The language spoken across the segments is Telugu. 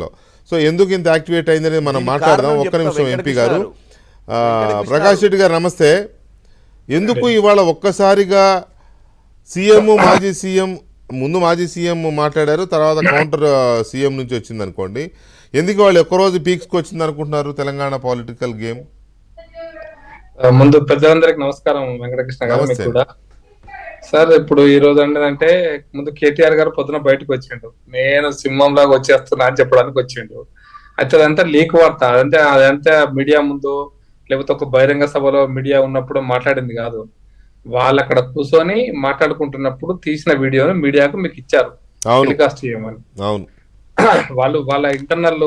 లో. సో ఎందుకు ఇంత యాక్టివేట్ అయిందని మనం మాట్లాడదాం. ఒక్క నిమిషం ఎంపీ గారు. ప్రకాష్ రెడ్డి గారు నమస్తే. ఎందుకు ఇవాళ ఒక్కసారిగా సీఎం మాజీ సీఎం ముందు మాజీ సీఎం మాట్లాడారు, తర్వాత కౌంటర్ సీఎం నుంచి వచ్చింది అనుకోండి, ఎందుకు వాళ్ళు ఒక్కరోజు పీక్స్కి వచ్చింది అనుకుంటున్నారు తెలంగాణ పొలిటికల్ గేమ్? ముందు పెద్దలందరికి నమస్కారం. వెంకటకృష్ణ గారు మీకు కూడా. సార్ ఇప్పుడు ఈ రోజు అంటే ముందు కేటీఆర్ గారు పొద్దున బయటకు వచ్చిండు, నేను సింహం లాగా వచ్చేస్తున్నా అని చెప్పడానికి వచ్చిండు. అయితే అదంతా లీక్ వార్త, అదంతా మీడియా ముందు లేకపోతే ఒక బహిరంగ సభలో మీడియా ఉన్నప్పుడు మాట్లాడింది కాదు. వాళ్ళు అక్కడ కూర్చొని మాట్లాడుకుంటున్నప్పుడు తీసిన వీడియోని మీడియాకు మీకు ఇచ్చారు టెలికాస్ట్ చేయమని. వాళ్ళు వాళ్ళ ఇంటర్నల్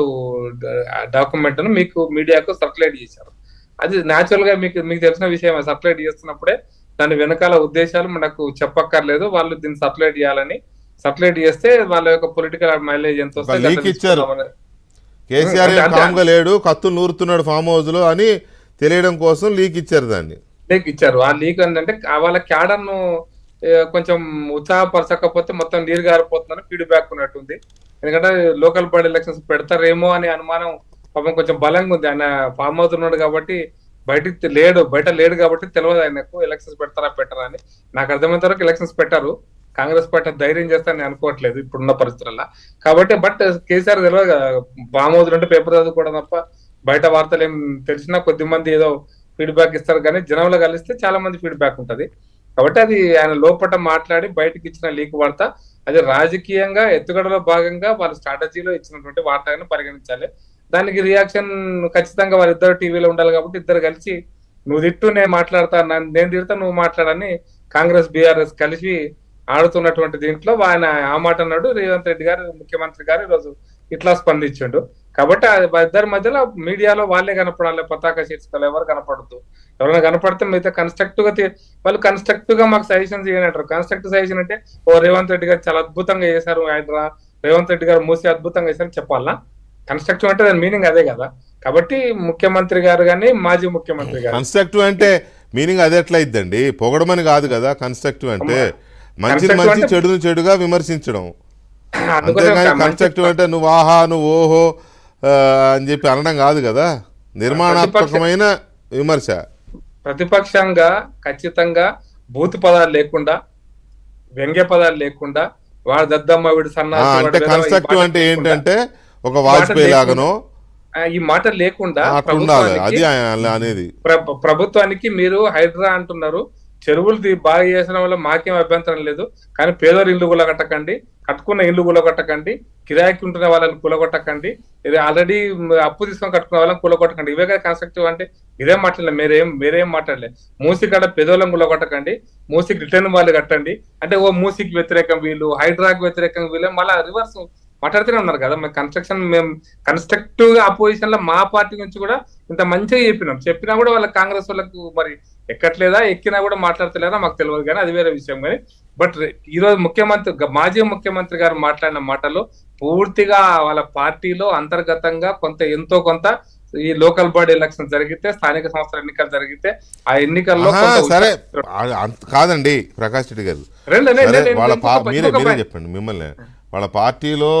డాక్యుమెంట్ ను మీకు మీడియాకు సర్క్యులేట్ చేశారు. అది న్యాచురల్ గా మీకు తెలిసిన విషయం. సర్క్యులేట్ చేస్తున్నప్పుడే దాని వెనకాల ఉద్దేశాలు మనకు చెప్పక్కర్లేదు. వాళ్ళు దీన్ని సర్క్యులేట్ చేయాలని సర్క్యులేట్ చేస్తే వాళ్ళ యొక్క పొలిటికల్ మైలేజ్ ఎంత కేసీఆర్ లేడు, కత్తులు నూరుతున్నాడు ఫామ్ హౌస్ లో అని తెలియడం కోసం లీక్ ఇచ్చారు. దాన్ని లీక్ ఇచ్చారు. ఆ లీక్ ఏంటంటే వాళ్ళ క్యాడర్ ను కొంచెం ఉత్సాహపరచకపోతే మొత్తం నీరు గారిపోతుందని ఫీడ్బ్యాక్ ఉన్నట్టుంది. ఎందుకంటే లోకల్ బాడీ ఎలక్షన్స్ పెడతారేమో అనే అనుమానం పాపం కొంచెం బలంగా ఉంది. ఆయన ఫామ్ హౌస్ ఉన్నాడు కాబట్టి బయట లేడు కాబట్టి తెలియదు ఆయనకు ఎలక్షన్స్ పెడతారా పెట్టరా అని. నాకు అర్థమైనంత వరకు ఎలక్షన్స్ పెట్టారు. కాంగ్రెస్ పార్టీ ధైర్యం చేస్తారని అనుకోవట్లేదు ఇప్పుడున్న పరిస్థితుల్లో. కాబట్టి బట్ కేసీఆర్ తెలియదు కదా, ఫామ్ హౌస్ అంటే పేపర్ చదువుకోవడం తప్ప బయట వార్తలు ఏం తెలిసినా కొద్ది మంది ఏదో ఫీడ్బ్యాక్ ఇస్తారు, కానీ జనంలో కలిస్తే చాలా మంది ఫీడ్బ్యాక్ ఉంటది. కాబట్టి అది ఆయన లోపల మాట్లాడి బయటకు ఇచ్చిన లీక్ వార్త. అది రాజకీయంగా ఎత్తుగడలో భాగంగా వాళ్ళ స్ట్రాటజీలో ఇచ్చినటువంటి వార్తను పరిగణించాలి. దానికి రియాక్షన్ ఖచ్చితంగా వాళ్ళిద్దరు టీవీలో ఉండాలి కాబట్టి ఇద్దరు కలిసి నువ్వు తిట్టు నేను మాట్లాడతా, నేను తిడతా నువ్వు మాట్లాడని కాంగ్రెస్ బీఆర్ఎస్ కలిసి ఆడుతున్నటువంటి దీంట్లో ఆయన ఆ మాట అన్నాడు. రేవంత్ రెడ్డి గారు ముఖ్యమంత్రి గారు ఈరోజు ఇట్లా స్పందించిండు. కాబట్టి ఇద్దరి మధ్యలో మీడియాలో వాళ్ళే కనపడాలి, పతాక శీర్షికలు ఎవరు కనపడద్దు. ఎవరైనా కనపడితే మిగతా కన్స్ట్రక్టివ్ గా వాళ్ళు కన్స్ట్రక్టివ్ గా మాకు సజెషన్స్ చేయనంటారు. కన్స్ట్రక్టివ్ సజెషన్ అంటే రేవంత్ రెడ్డి గారు చాలా అద్భుతంగా చేశారు, ఆయన రేవంత్ రెడ్డి గారు మూసి అద్భుతంగా చేశారని చెప్పాలా? కన్స్ట్రక్టివ్ అంటే దాని మీనింగ్ అదే కదా. కాబట్టి ముఖ్యమంత్రి గారు కానీ మాజీ ముఖ్యమంత్రి గారు కన్స్ట్రక్టివ్ అంటే మీనింగ్ అదే ఎట్లా ఇద్దండి? పొగడమని కాదు కదా కన్స్ట్రక్టివ్ అంటే. మంచిని మంచి చెడును చెడుగా విమర్శించడం, అంతేగాని కన్స్ట్రక్టివ్ అంటే నువ్వు ఆహా నువ్వు ఓహో అని చెప్పి అనడం కాదు కదా. నిర్మాణాత్మకమైన విమర్శ. ప్రతిపక్షంగా ఖచ్చితంగా బూతు పదాలు లేకుండా, వ్యంగ్య పదాలు లేకుండా, వాడు దద్దమ్మ వీడు సన్నా అంటే కన్స్ట్రక్టివ్ అంటే ఏంటంటే ఒక వాజ్పేయి లాగానో ఈ మాట లేకుండా అనేది ప్రభుత్వానికి మీరు హైడ్రా అంటున్నారు. చెరువులు బాగా చేసడం వల్ల మాకేం అభ్యంతరం లేదు, కానీ పేదోరు ఇల్లు కూలగొట్టకండి, కట్టుకున్న ఇల్లు కూలగొట్టకండి, కిరాయికి ఉంటున్న వాళ్ళని కూలగొట్టకండి, ఇది ఆల్రెడీ అప్పు తీసుకొని కట్టుకున్న వాళ్ళని కూలగొట్టకండి. ఇవే కదా కన్స్ట్రక్టివ్ అంటే. ఇదేం మాట్లాడలేదు, మీరేం మాట్లాడలేదు. మూసి కాడ పేదోళ్ళని కూలగొట్టకండి, మూసికి రిటర్న్ వాళ్ళు కట్టండి అంటే ఓ మూసికి వ్యతిరేకం వీళ్ళు, హైడ్రాకి వ్యతిరేకం వీళ్ళు, మళ్ళీ రివర్స్ మాట్లాడుతూనే ఉన్నారు కదా. మేము కన్స్ట్రక్షన్ మేము కన్స్ట్రక్టివ్ గా అపోజిషన్ లో మా పార్టీ నుంచి కూడా ఇంత మంచిగా చెప్పినా కూడా వాళ్ళ కాంగ్రెస్ వాళ్ళకు మరి ఎక్కట్లేదా, ఎక్కినా కూడా మాట్లాడతలేదా మాకు తెలియదు, కానీ అది వేరే విషయం. కానీ బట్ ఈరోజు మాజీ ముఖ్యమంత్రి గారు మాట్లాడిన మాటలు పూర్తిగా వాళ్ళ పార్టీలో అంతర్గతంగా ఎంతో కొంత ఈ లోకల్ బాడీ ఎలక్షన్ జరిగితే, స్థానిక సంస్థల ఎన్నికలు జరిగితే ఆ ఎన్నికల్లో సరే కాదండి ప్రకాష్ రెడ్డి గారు, మీరే చెప్పండి. మిమ్మల్ని వాళ్ళ పార్టీలో